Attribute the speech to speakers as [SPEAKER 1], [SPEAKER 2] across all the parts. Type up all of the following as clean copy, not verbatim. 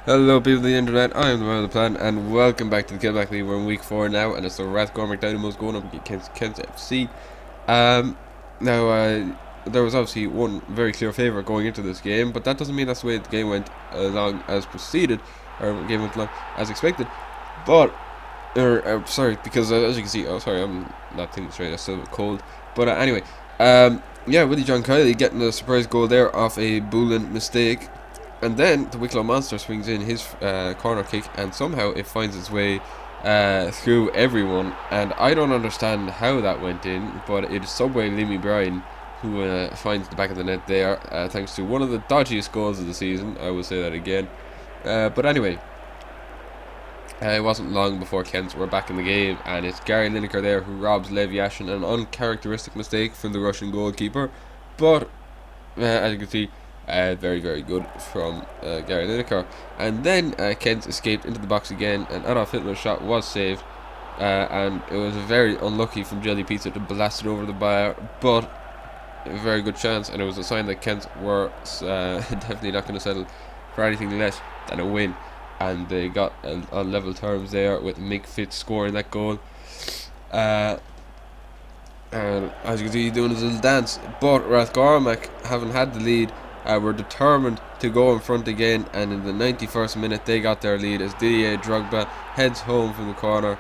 [SPEAKER 1] Hello people of the internet, I am the man of the plan and welcome back to the Kilmac League. We're in week 4 now and it's the Rathcormac Dynamos going up against Kent FC. Now there was obviously one very clear favourite going into this game, but that doesn't mean that's the way the game went along as proceeded, or the game went along as expected. But, sorry, because as you can see, I'm not thinking straight, I'm still a bit cold. But anyway, yeah, Willie John Kiley getting a surprise goal there off a Boolean mistake. And then the Wicklow Monster swings in his corner kick, and somehow it finds its way through everyone. And I don't understand how that went in, but it is Subway Limmy Bryan who finds the back of the net there, thanks to one of the dodgiest goals of the season. I will say that again. But anyway, it wasn't long before Kents were back in the game, and it's Gary Lineker there who robs Lev Yashin, an uncharacteristic mistake from the Russian goalkeeper. But as you can see, very, very good from Gary Lineker. And then Kent escaped into the box again, and Adolf Hitler's shot was saved. And it was very unlucky from Jelly Pizza to blast it over the bar, but a very good chance, and it was a sign that Kent were definitely not going to settle for anything less than a win. And they got on level terms there with Mick Fitz scoring that goal. And as you can see, he's doing his little dance. But Rathcormac, having had the lead, were determined to go in front again, and in the 91st minute they got their lead as Didier Drogba heads home from the corner.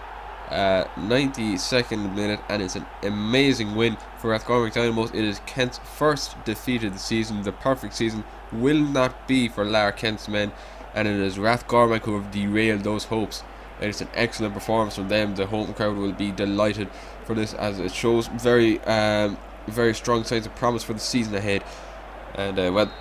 [SPEAKER 1] 92nd minute, and it's an amazing win for Rathcormac Dynamos. It is Kent's first defeat of the season. The perfect season will not be for Lar Kent's men, and it is Rathcormac who have derailed those hopes. It's an excellent performance from them. The home crowd will be delighted for this, as it shows very strong signs of promise for the season ahead. And well,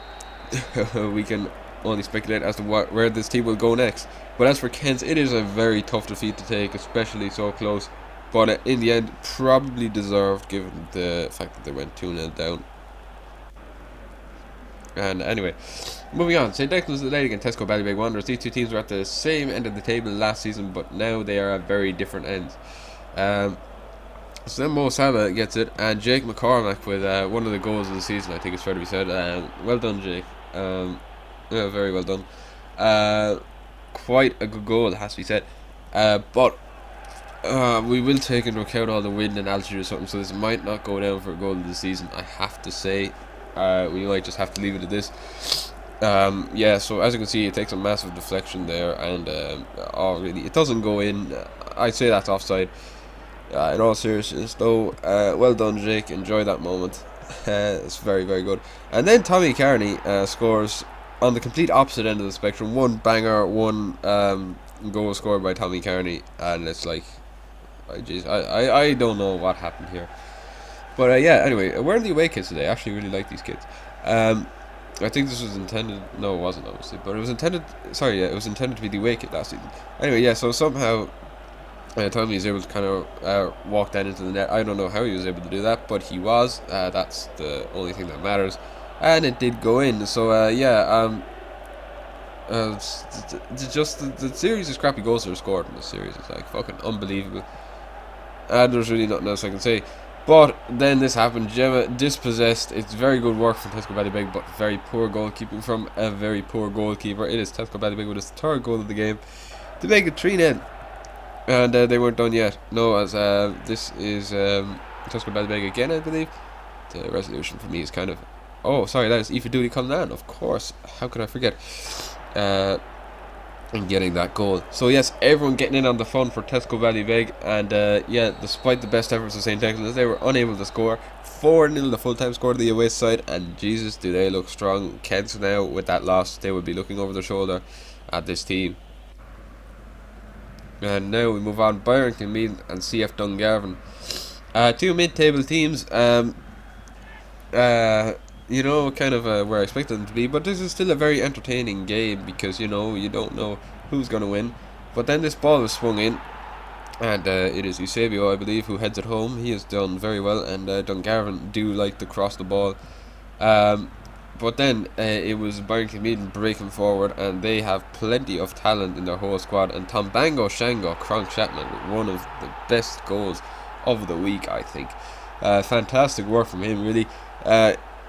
[SPEAKER 1] we can only speculate as to where this team will go next. But as for Kent, it is a very tough defeat to take, especially so close. But in the end, probably deserved given the fact that they went 2-0 down. And anyway, moving on. St. Declan's Adelaide against Tesco Ballybeg Wanderers. These two teams were at the same end of the table last season, but now they are at very different ends. So then Mo Salah gets it, and Jake McCormack with one of the goals of the season, I think it's fair to be said. Well done, Jake. Yeah, very well done. Quite a good goal, it has to be said. But we will take into account all the wind and altitude or something, so this might not go down for a goal of the season, I have to say. We might just have to leave it at this. Yeah, so as you can see, it takes a massive deflection there, and really, it doesn't go in. I'd say that's offside. In all seriousness, though, well done, Jake. Enjoy that moment. It's very, very good. And then Tommy Carney scores on the complete opposite end of the spectrum. One banger, one goal scored by Tommy Carney, and it's like, I don't know what happened here. But yeah, anyway, we're in the away kids today. I actually really like these kids. I think this was intended. No, it wasn't, obviously, but it was intended. Sorry, yeah, it was intended to be the away kit last season. Anyway, yeah. So somehow, Tommy was able to kind of walk that into the net. I don't know how he was able to do that, but he was. That's the only thing that matters, and it did go in. So yeah. Just the series of scrappy goals that are scored in this series is like fucking unbelievable. And there's really nothing else I can say. But then this happened. Gemma dispossessed. It's very good work from Tesco Ballybeg, but very poor goalkeeping from a very poor goalkeeper. It is Tesco Ballybeg with his third goal of the game to make it 3-0. And they weren't done yet. No, as this is Tesco Ballybeg again, I believe. The resolution for me is kind of... Oh, sorry, that is Aoife Dooley Cullinan, of course. How could I forget? And getting that goal. So yes, everyone getting in on the fun for Tesco Ballybeg, and yeah, despite the best efforts of St. Declan's, they were unable to score. 4-0 the full-time score to the away side, and Jesus, do they look strong. Kent now, with that loss, they will be looking over their shoulder at this team. And now we move on. Byron Kilmeaden and CF Dungarvan, two mid-table teams. You know, kind of where I expected them to be, but this is still a very entertaining game because, you know, you don't know who's going to win. But then this ball is swung in, and it is Eusebio, I believe, who heads it home. He has done very well, and Dungarvan do like to cross the ball. But then it was Byron Kilmeaden breaking forward, and they have plenty of talent in their whole squad. And Tombango Shango Kronk Chapman with one of the best goals of the week, I think. Fantastic work from him, really.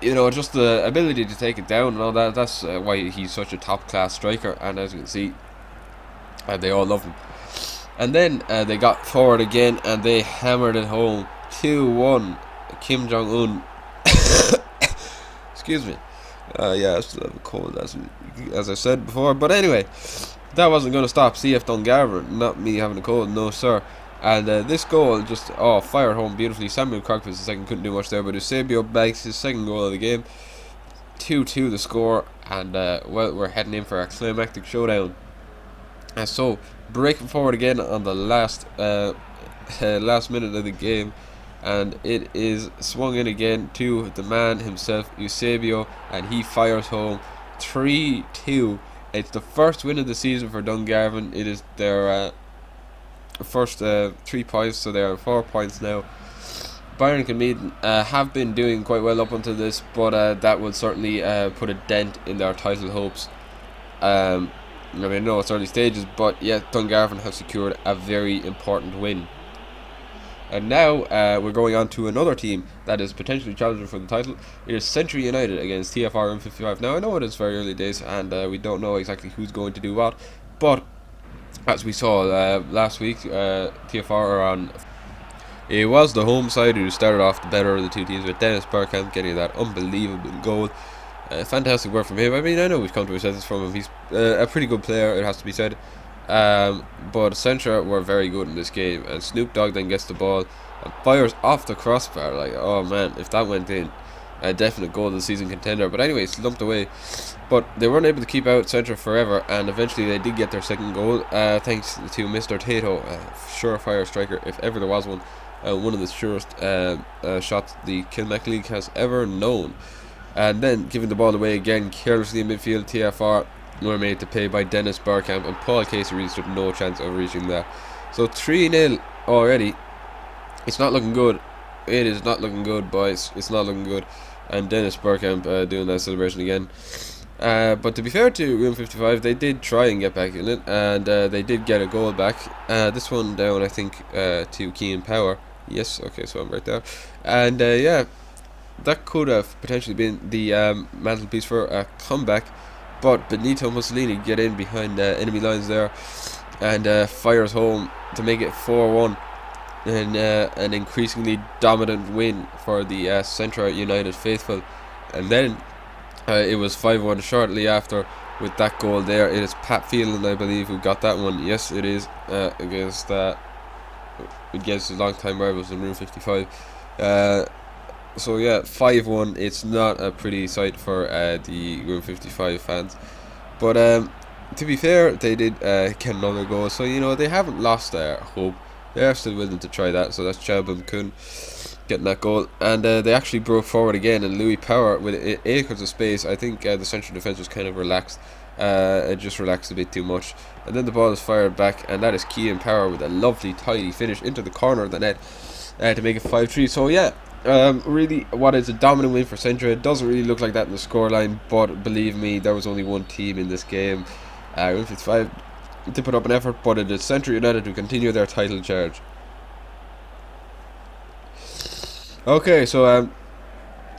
[SPEAKER 1] you know, just the ability to take it down and all that. That's why he's such a top class striker. And as you can see, they all love him. And then they got forward again and they hammered it home 2-1. Kim Jong Un. Excuse me. Yeah, I still have a cold, as I said before. But anyway, that wasn't going to stop CF Dungarvan, not me having a cold, no sir. And this goal just fired home beautifully. Samuel Crockett was the second, couldn't do much there, but Eusebio bags his second goal of the game. 2-2 the score, and well, we're heading in for a climactic showdown. So breaking forward again on the last minute of the game, and it is swung in again to the man himself, Eusebio, and he fires home 3-2. It's the first win of the season for Dungarvan. It is their first 3 points, so they are 4 points now. Byron Kilmeaden have been doing quite well up until this, but that will certainly put a dent in their title hopes. I mean, I know it's early stages, but yeah, Dungarvan have secured a very important win. And now we're going on to another team that is potentially challenging for the title. It is Century United against TFR M55. Now I know it is very early days, and we don't know exactly who's going to do what, but as we saw last week, TFR are on. It was the home side who started off the better of the two teams, with Dennis Bergkamp getting that unbelievable goal. Fantastic work from him. I mean, I know we've come to a sense from him. He's a pretty good player, it has to be said. But Centra were very good in this game, and Snoop Dogg then gets the ball and fires off the crossbar. Like, oh man, if that went in, a definite goal of the season contender. But anyway, it's lumped away. But they weren't able to keep out Centra forever, and eventually they did get their second goal, thanks to Mr. Tato, surefire striker if ever there was one. One of the surest shots the Kilmac League has ever known. And then giving the ball away again carelessly in midfield, TFR were made to pay by Dennis Bergkamp, and Paul Casey really stood no chance of reaching that. So 3-0 already. It's not looking good. It is not looking good, boys. It's not looking good. And Dennis Bergkamp doing that celebration again. But to be fair to Room 55, they did try and get back in it, and they did get a goal back. This one down, I think, to Keen Power. Yes, okay, so I'm right there. And yeah, that could have potentially been the mantelpiece for a comeback, but Benito Mussolini get in behind enemy lines there and fires home to make it 4-1, and an increasingly dominant win for the Centra United faithful. And then it was 5-1 shortly after with that goal there. It is Pat Phelan, I believe, who got that one. Yes, it is, against his long-time rivals in Room 55. So yeah, 5-1. It's not a pretty sight for the Room 55 fans, but to be fair, they did get another goal, so you know they haven't lost their hope. They are still willing to try that. So that's Chalbam Kun getting that goal, and they actually broke forward again, and Louis Power with acres of space. I think the central defence was kind of relaxed. It just relaxed a bit too much, and then the ball is fired back, and that is Kean Power with a lovely tidy finish into the corner of the net to make it 5-3. So yeah, really, what is a dominant win for Centra. It doesn't really look like that in the scoreline, but believe me, there was only one team in this game. 55 to put up an effort, but it is Centra United to continue their title charge. Okay, so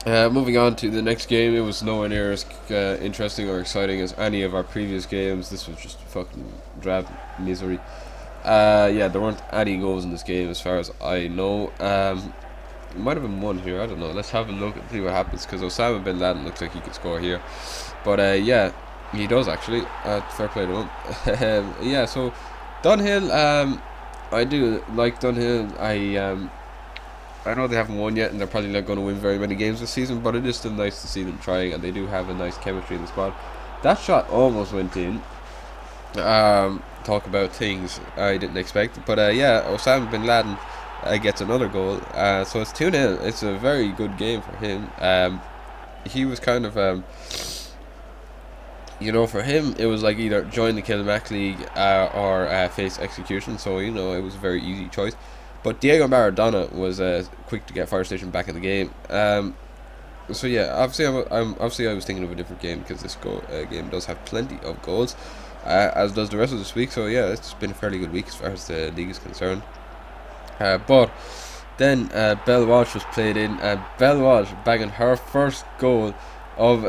[SPEAKER 1] moving on to the next game. It was nowhere near as interesting or exciting as any of our previous games. This was just fucking drab misery. Yeah, there weren't any goals in this game as far as I know. Might have been one here, I don't know. Let's have a look and see what happens, because Osama bin Laden looks like he could score here. But yeah, he does actually. Fair play to him. Yeah, so Dunhill, I do like Dunhill. I know they haven't won yet, and they're probably not going to win very many games this season, but it is still nice to see them trying, and they do have a nice chemistry in the squad. That shot almost went in. Talk about things I didn't expect, but yeah, Osama bin Laden gets another goal, so it's 2-0. It's a very good game for him. He was kind of, you know, for him it was like either join the Kilmac League or face execution, so you know it was a very easy choice. But Diego Maradona was quick to get Fire Station back in the game. So yeah, obviously I was thinking of a different game, because this game does have plenty of goals, as does the rest of this week. So yeah, it's been a fairly good week as far as the league is concerned. But Then Belle Walsh was played in, and Belle Walsh bagging her first goal of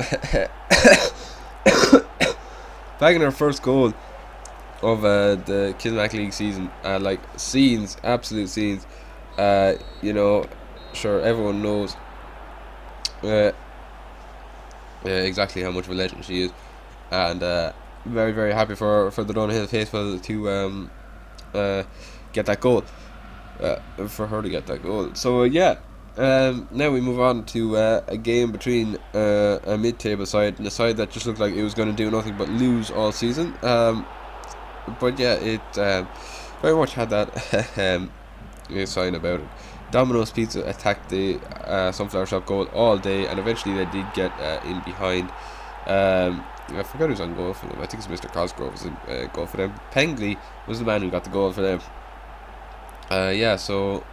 [SPEAKER 1] bagging her first goal of the Kilmac League season. Like scenes, absolute scenes. You know, sure everyone knows exactly how much of a legend she is, and very very happy for the Donahill faithful to get that goal, for her to get that goal. So yeah. Now we move on to a game between a mid-table side and a side that just looked like it was going to do nothing but lose all season. But yeah, it very much had that sign about it. Domino's Pizza attacked the Sunflower Shop goal all day, and eventually they did get in behind. I forgot who's on goal for them. I think it's Mr. Cosgrove was in goal for them. Pengley was the man who got the goal for them. Yeah, so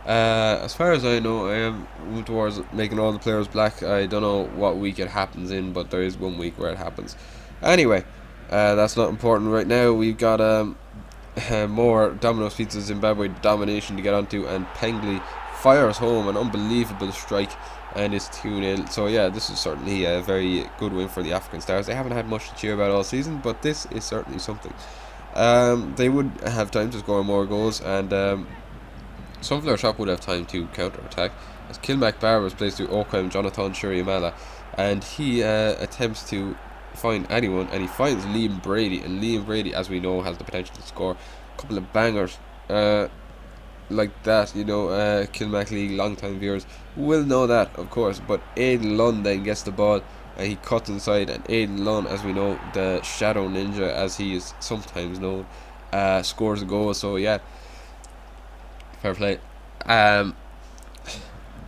[SPEAKER 1] as far as I know, I am moving towards making all the players black. I don't know what week it happens in, but there is one week where it happens. Anyway, that's not important right now. We've got more Domino's Pizza Zimbabwe domination to get onto, and Pengley fires home an unbelievable strike, and it's 2-0. So yeah, this is certainly a very good win for the African Stars. They haven't had much to cheer about all season, but this is certainly something. They would have time to score more goals, and Sunflower Shop would have time to counter-attack, as Kilmac Bar was placed to Oakham Jonathan Shuriamala, and he attempts to find anyone, and he finds Liam Brady, and Liam Brady, as we know, has the potential to score a couple of bangers like that. You know, Kilmac League long-time viewers will know that, of course. But Aidan Lunn then gets the ball, and he cuts inside, and Aidan Lunn, as we know, the Shadow Ninja, as he is sometimes known, scores a goal. So yeah, fair play.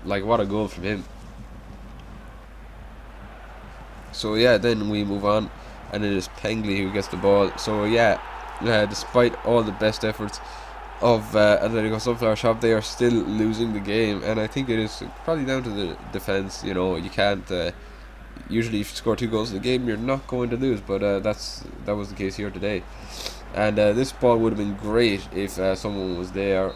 [SPEAKER 1] Like, what a goal from him. So yeah, then we move on, and it is Pengley who gets the ball. So yeah, despite all the best efforts of Atletico Sunflower Shop, they are still losing the game, and I think it is probably down to the defense. You know, you can't usually if you score 2 goals in the game, you're not going to lose, but that was the case here today. And this ball would have been great if someone was there,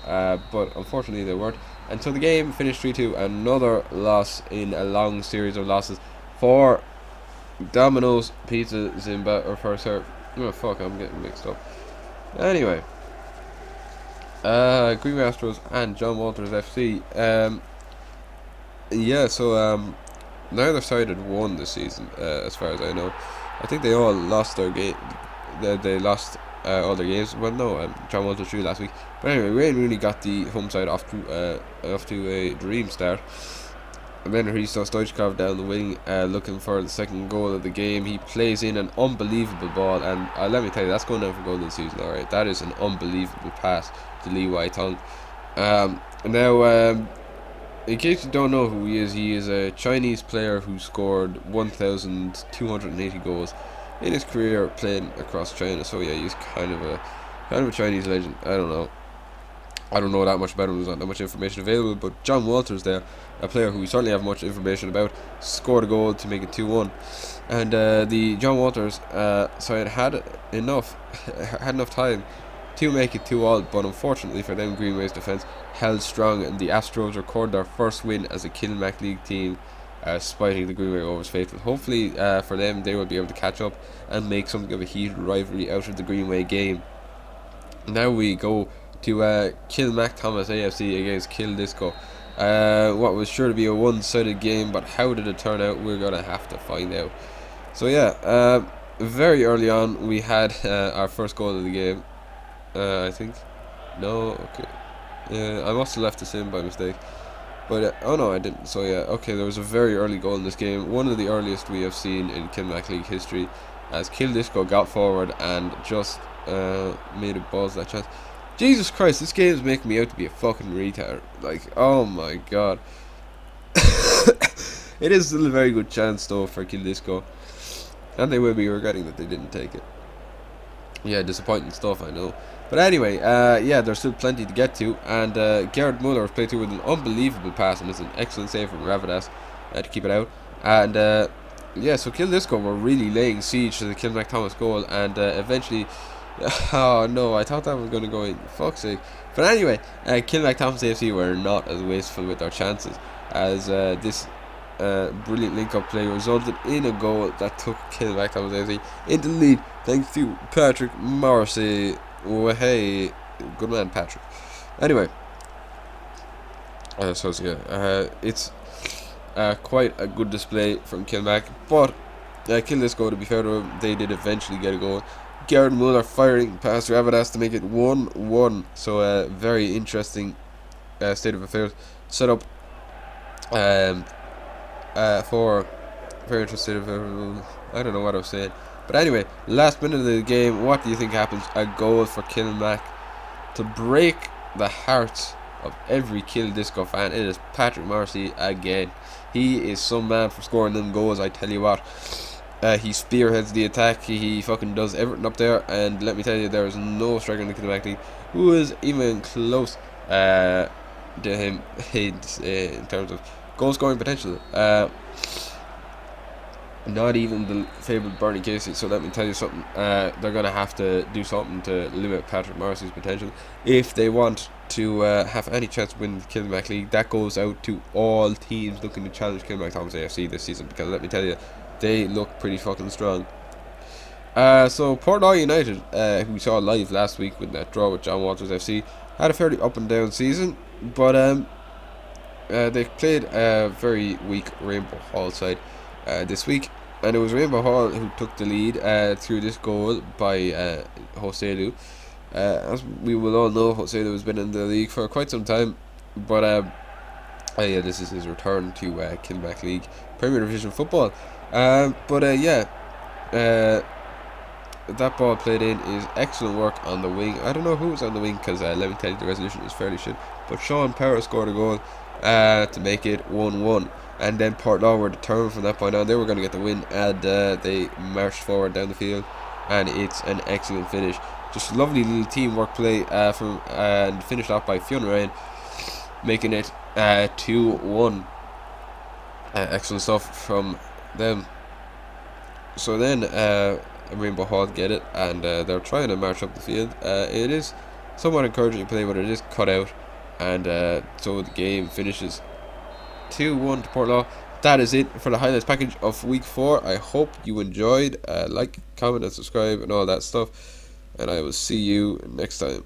[SPEAKER 1] but unfortunately they weren't. And so the game finished 3-2. Another loss in a long series of losses for Domino's Pizza Zimbabwe, or for sir. Oh fuck, I'm getting mixed up. Anyway, Green Astros and John Walters FC. Yeah, so neither side had won this season, as far as I know. I think they all lost their game. They lost all their games. Well, no, John Walters drew last week. But anyway, Wayne really got the home side off to a dream start. And then he saw Stoichkov down the wing, looking for the second goal of the game. He plays in an unbelievable ball, and let me tell you, that's going down for goal this season. All right, that is an unbelievable pass to Lee Wai Tong. Now, in case you don't know who he is a Chinese player who scored 1,280 goals in his career playing across China. So yeah, he's kind of a Chinese legend. I don't know that much about him. There's not that much information available. But John Walters there, a player who we certainly have much information about, scored a goal to make it 2-1. And the John Walters side had enough time to make it 2-2, but unfortunately for them, Greenway's defence held strong, and the Astros record their first win as a Kilmac League team, spiting the Greenway Rovers faithful. Hopefully for them, they will be able to catch up and make something of a heated rivalry out of the Greenway game. Now we go to Kilmac Thomas AFC against Kill Disco. What was sure to be a one-sided game, but how did it turn out? We're gonna have to find out. So yeah, very early on we had our first goal of the game. I think. No, okay. I must have left this in by mistake. But oh no, I didn't. So yeah, okay. There was a very early goal in this game, one of the earliest we have seen in Kilmac League history, as Kill Disco got forward and just made a buzz that chance. Jesus Christ, this game is making me out to be a fucking retard. Like, oh my god. It is still a very good chance though for Kill Disco, and they will be regretting that they didn't take it. Yeah, disappointing stuff, I know. But anyway, yeah, there's still plenty to get to, and Gerard Muller was played through with an unbelievable pass, and it's an excellent save from Ravadas to keep it out. And yeah, so Kill Disco were really laying siege to the Kilmac Thomas goal, and eventually Oh no, I thought that was going to go in. Fuck's sake. But anyway, Kilmac Thompson AFC were not as wasteful with their chances, as this brilliant link-up play resulted in a goal that took Kilmac Thompson AFC into the lead, thanks to Patrick Morrissey. Oh, hey, good man, Patrick. Anyway, it's quite a good display from Kilmac, but kill this goal. To be fair to them, they did eventually get a goal. Garrett Muller firing past Ravadas to make it 1-1. So very interesting state of affairs set up for very interesting. I don't know what I was saying, but anyway, last minute of the game. What do you think happens? A goal for Kilmac to break the hearts of every Kill Disco fan. It is Patrick Morrissey again. He is some man for scoring them goals, I tell you what. He spearheads the attack. He fucking does everything up there, and let me tell you, there is no striker in the Kilmac League who is even close to him in terms of goal scoring potential. Not even the fabled Bernie Casey. So let me tell you something. They're gonna have to do something to limit Patrick Morrissey's potential if they want to have any chance of winning the Kilmac League. That goes out to all teams looking to challenge Kilmac Thompson AFC this season, because let me tell you, they look pretty fucking strong. So Portlaw United, who we saw live last week with that draw with John Walters FC, had a fairly up and down season, but they played a very weak Rainbow Hall side this week, and it was Rainbow Hall who took the lead through this goal by Hoselu. As we will all know, Hoselu has been in the league for quite some time, but yeah, this is his return to Kilmac League Premier Division football. That ball played in is excellent work on the wing. I don't know who was on the wing, because let me tell you, the resolution is fairly shit, but Sean Power scored a goal to make it 1-1. And then Portlaw were determined from that point on. They were going to get the win, and they marched forward down the field, and it's an excellent finish. Just lovely little teamwork play and finished off by Fionn Ryan, making it 2-1. Excellent stuff from them. So then Rainbow Hall get it, and they're trying to march up the field. It is somewhat encouraging play, but it is cut out, and so the game finishes 2-1 to Portlaw. That is it for the highlights package of week 4. I hope you enjoyed. Like, comment, and subscribe, and all that stuff. And I will see you next time.